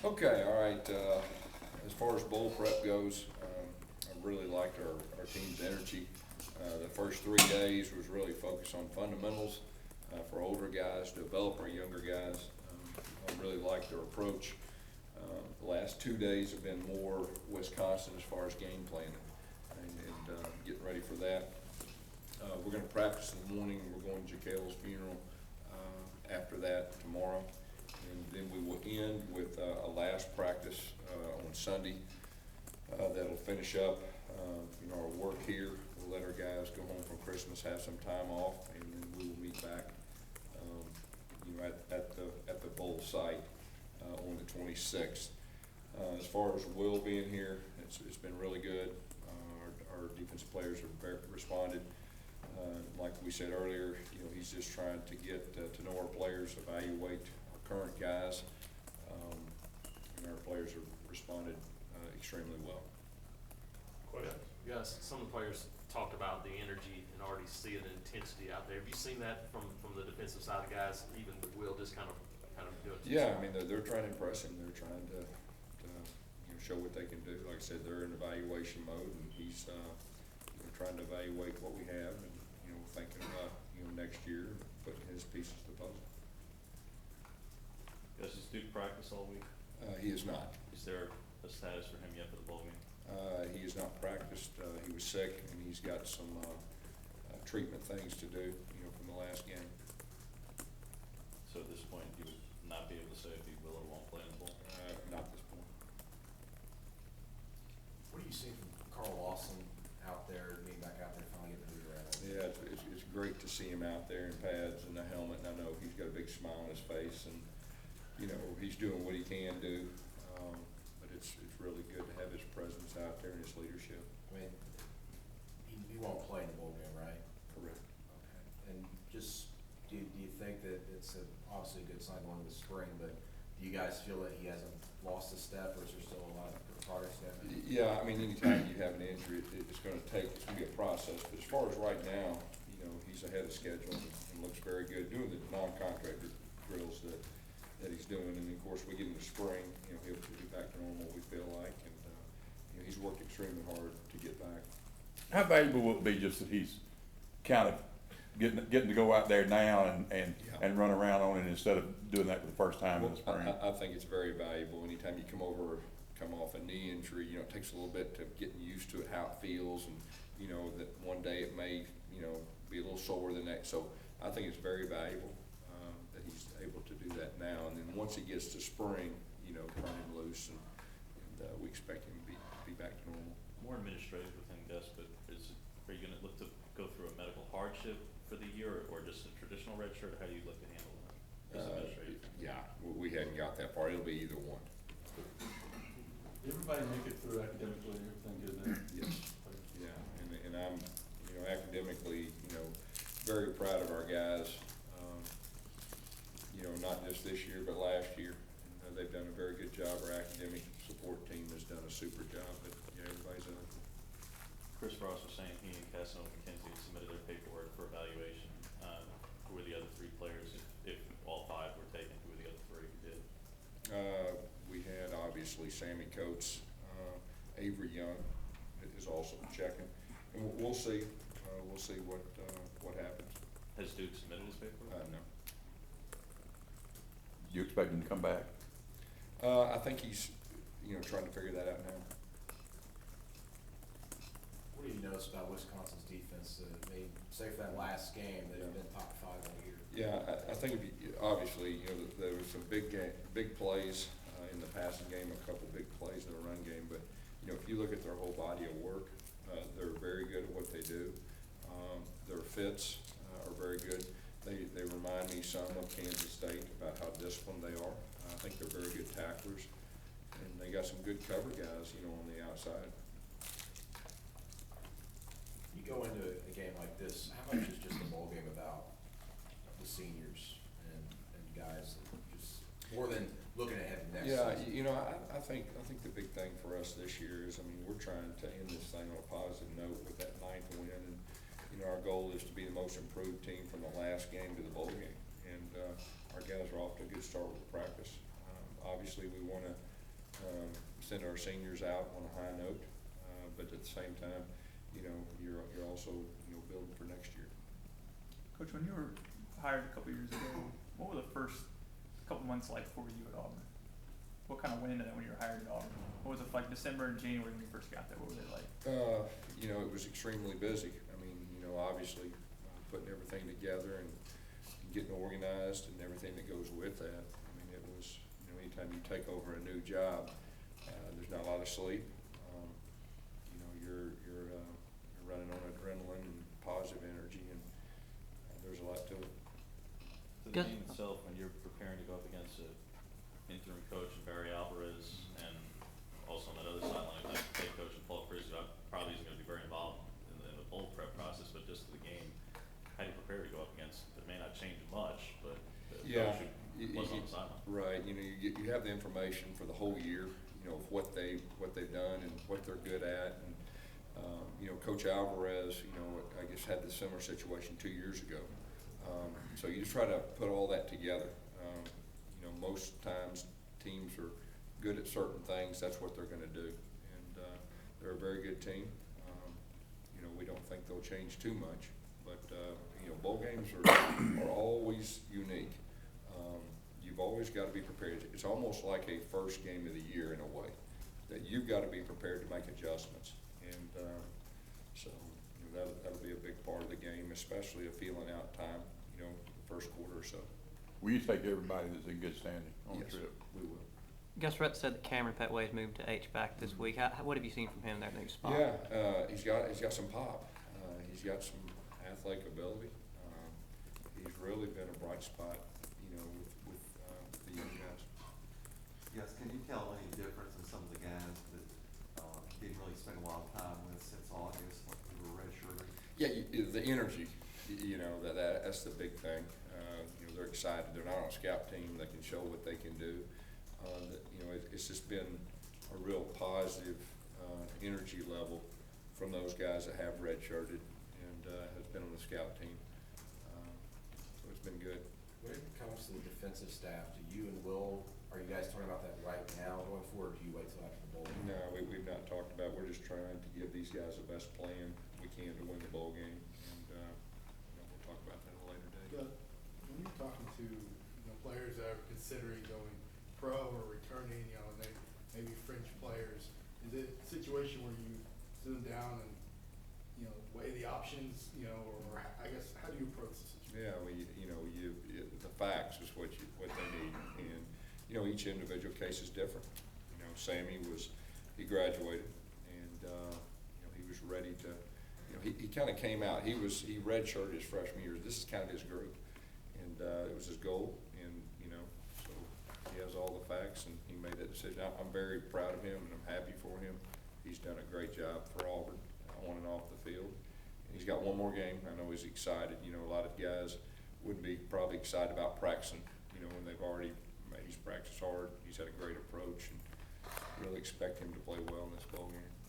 Okay, all right, as far as bowl prep goes, I really liked our team's energy. The first 3 days was really focused on fundamentals, for older guys, develop our younger guys. I really liked their approach. The last 2 days have been more Wisconsin as far as game planning and getting ready for that. We're gonna practice in the morning, we're going to Jacale's funeral, after that tomorrow. And then we will end with a last practice on Sunday. That'll finish up our work here. We'll let our guys go home for Christmas, have some time off, and then we will meet back at the bowl site on the 26th. As far as Will being here, it's been really good. Our defensive players have responded. Like we said earlier, he's just trying to get to know our players, evaluate our current guys, and our players have responded extremely well. Question? Yes, some of the players talked about the energy and already seeing the intensity out there. Have you seen that from the defensive side of guys, even with Will just kind of doing it? Yeah, I mean, they're trying to impress him. They're trying to show what they can do. Like I said, they're in evaluation mode, and he's trying to evaluate what we have, and thinking about next year, putting his pieces to the puzzle. Does his Duke practice all week? He is not. Is there a status for him yet for the bowl game? He has not practiced. He was sick, and he's got some treatment things to do, from the last game. So at this point, you would not be able to say if he will or won't play in the bowl? Not at this point. What do you see from Carl Lawson out there, being back out there, finally getting to do that? Yeah, it's great to see him out there in pads and the helmet, and I know he's got a big smile on his face, and he's doing what he can do. But it's really good to have his presence out there and his leadership. I mean, he won't play in the bowl game, right? Correct. Okay. And just, do you think that it's obviously a good sign going into the spring, but do you guys feel that he hasn't lost a step, or is there still a lot of progress there? Yeah, I mean, anytime you have an injury, it's gonna be a process, but as far as right now, he's ahead of schedule and looks very good, doing the non-contractor drills that he's doing, and of course, we get into spring, he'll be back to normal, we feel like, and, he's worked extremely hard to get back. How valuable will it be just that he's kind of getting to go out there now and run around on it instead of doing that for the first time in the spring? I think it's very valuable. Anytime you come off a knee injury, it takes a little bit to getting used to it, how it feels, and that one day it may be a little sore than next. So I think it's very valuable that he's able to do that now. And then once he gets to spring, turn him loose, and we expect him to be back to normal. More administrative within Gus, but are you going to look to go through a medical hardship for the year, or just a traditional red shirt? How do you look to handle that? Yeah, we hadn't got that far. It'll be either one. Everybody make it through academically, everything good there? Yes. Yeah, and I'm, academically, very proud of our guys. Not just this year, but last year. They've done a very good job. Our academic support team has done a super job, but everybody's done it. Chris Ross was saying he and Casanova McKenzie submitted their paperwork for evaluation. Who were the other three players? If all five were taken, who were the other three who did? We had obviously Sammy Coates, Avery Young is also checking, and we'll see. We'll see what happens. Has Duke submitted his paperwork? No. You expect him to come back? I think he's trying to figure that out now. What do you notice about Wisconsin's defense? Say for that last game, they've been top 5 all year. Yeah, I think obviously, there was some big plays in the passing game, a couple big plays in the run game, but, if you look at their whole body of work, they're very good at what they do. Their fits are very good. They remind me some of Kansas State about how disciplined they are. I think they're very good tacklers, and they got some good cover guys, on the outside. You go into a game like this, how much is just a bowl game about the seniors and guys that just more than looking ahead to next season? I think the big thing for us this year is, we're trying to end this thing on a positive note with that 9th win, and our goal is to be the most improved team from the last game to the bowl game, and our guys are off to a good start with the practice. Obviously, we want to send our seniors out on a high note, but at the same time, you know, you're also, you know, building for next year. Coach, when you were hired a couple years ago, what were the first couple months like for you at Auburn? What kind of went into that when you were hired at Auburn? What was it like December and January when you first got there? What were they like? You know, it was extremely busy. I mean, you know, obviously putting everything together and getting organized and everything that goes with that. I mean, it was, you know, anytime you take over a new job, there's not a lot of sleep. You know, you're running on adrenaline and positive energy, and there's a lot to it. So the game itself, when you're preparing to go up against an interim coach in Barry Alvarez, and also on that other sideline, like the head coach and Paul Chris, probably isn't going to be very involved in the bowl prep process, but just the game, how do you prepare to go up against? It may not change much, but the coach was on the sideline. Right. You know, you have the information for the whole year. You know, of what they've done and what they're good at, and you know, Coach Alvarez, you know, I guess had the similar situation 2 years ago. So you just try to put all that together. You know, most times teams are good at certain things. That's what they're going to do, and they're a very good team. You know, we don't think they'll change too much, but you know, bowl games are always unique. You've always got to be prepared. It's almost like a first game of the year in a way, that you've got to be prepared to make adjustments, and so you know, that'll be a big part of the game, especially a feeling out time. You know, the first quarter or so. Will you take everybody that's in good standing on the Yes, trip? we will. Gus Rhett said that Cameron Petway's moved to H-back this week. What have you seen from him there in the new spot? Yeah, he's got some pop. He's got some athletic ability. He's really been a bright spot, you know, with the young guys. Yes, can you tell any difference in some of the guys that didn't really spend a lot of time with since August, like who were redshirted? Yeah, the energy, you know, that's the big thing. You know, they're excited. They're not on a scout team. They can show what they can do. You know, it's just been a real positive energy level from those guys that have redshirted and has been on the scout team. So it's been good. When it comes to the defensive staff, do you and Will, are you guys talking about that right now going forward, or do you wait till after the bowl? No, we've not talked about. We're just trying to give these guys the best plan we can to win the bowl game, and you know, we'll talk about that at a later date. When you're talking to, you know, players that are considering going pro or returning, you know, and they maybe fringe players, is it a situation where you sit them down and, you know, weigh the options, you know, or I guess how do you approach the situation? Yeah, well, you know, the facts is what they need, and you know, each individual case is different. You know, Sammy he graduated, and you know, he was ready to. You know, he kind of came out. He redshirted his freshman year. This is kind of his group, and it was his goal, and you know, so he has all the facts, and he made that decision. I'm very proud of him, and I'm happy for him. He's done a great job for Auburn, on and off the field. He's got one more game. I know he's excited. You know, a lot of guys wouldn't be probably excited about practicing, you know, when he's practiced hard. He's had a great approach, and really expect him to play well in this bowl game.